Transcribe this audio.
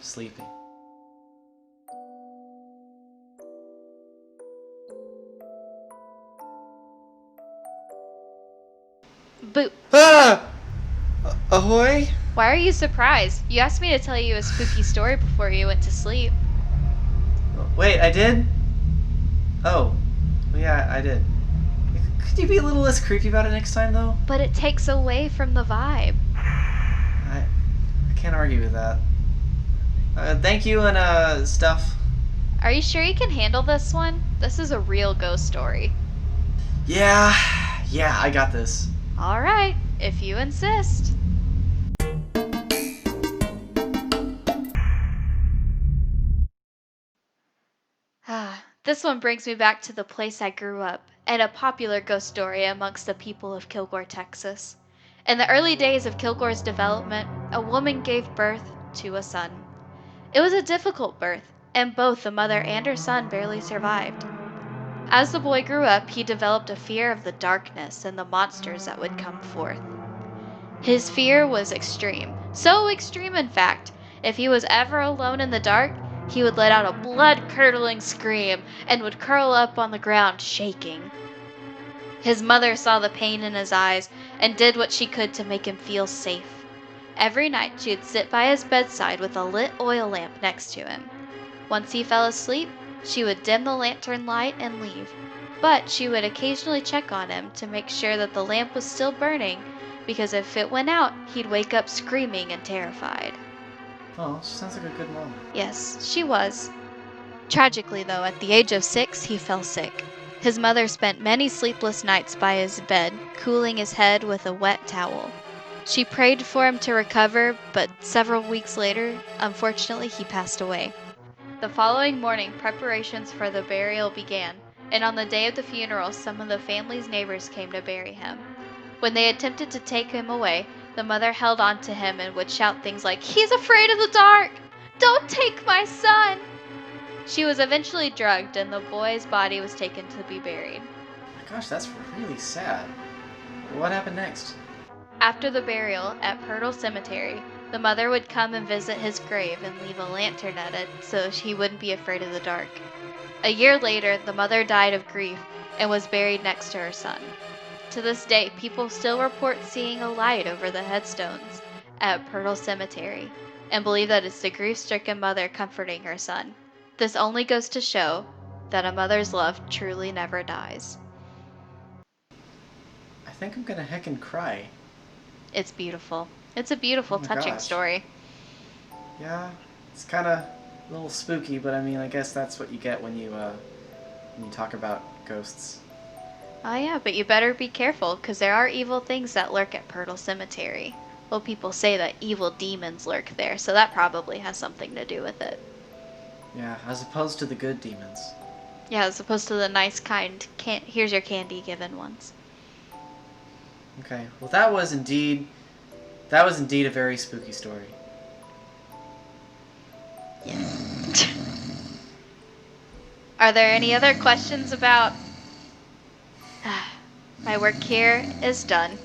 Sleepy. But Ah! Ahoy? why are you surprised? You asked me to tell you a spooky story before you went to sleep. Wait, I did? Oh. Well, yeah, I did. Could you be a little less creepy about it next time, though? But it takes away from the vibe. I can't argue with that. Thank you and, stuff. Are you sure you can handle this one? This is a real ghost story. Yeah, I got this. Alright, if you insist. This one brings me back to the place I grew up, and a popular ghost story amongst the people of Kilgore, Texas. In the early days of Kilgore's development, a woman gave birth to a son. It was a difficult birth, and both the mother and her son barely survived. As the boy grew up, he developed a fear of the darkness and the monsters that would come forth. His fear was extreme, so extreme in fact, if he was ever alone in the dark, he would let out a blood-curdling scream and would curl up on the ground shaking. His mother saw the pain in his eyes and did what she could to make him feel safe. Every night she would sit by his bedside with a lit oil lamp next to him. Once he fell asleep, she would dim the lantern light and leave, but she would occasionally check on him to make sure that the lamp was still burning, because if it went out, he'd wake up screaming and terrified. Oh, she sounds like a good mom. Yes, she was. Tragically, though, at the age of 6, he fell sick. His mother spent many sleepless nights by his bed, cooling his head with a wet towel. She prayed for him to recover, but several weeks later, unfortunately, he passed away. The following morning, preparations for the burial began, and on the day of the funeral, some of the family's neighbors came to bury him. When they attempted to take him away, the mother held on to him and would shout things like, "He's afraid of the dark! Don't take my son!" She was eventually drugged, and the boy's body was taken to be buried. My gosh, that's really sad. What happened next? After the burial at Purtle Cemetery, the mother would come and visit his grave and leave a lantern at it so he wouldn't be afraid of the dark. A year later, the mother died of grief and was buried next to her son. To this day, people still report seeing a light over the headstones at Purtle Cemetery and believe that it's the grief-stricken mother comforting her son. This only goes to show that a mother's love truly never dies. I think I'm gonna heckin' cry. It's beautiful. It's a Oh beautiful, my touching gosh. story. Yeah, it's kinda a little spooky, but I mean, I guess that's what you get when you talk about ghosts. Oh yeah, but you better be careful, because there are evil things that lurk at Purtle Cemetery. Well, people say that evil demons lurk there, so that probably has something to do with it. Yeah, as opposed to the good demons. Yeah, as opposed to the nice, kind, here's your candy given ones. Okay, well that was indeed a very spooky story. Yes. Are there any other questions about... My work here is done.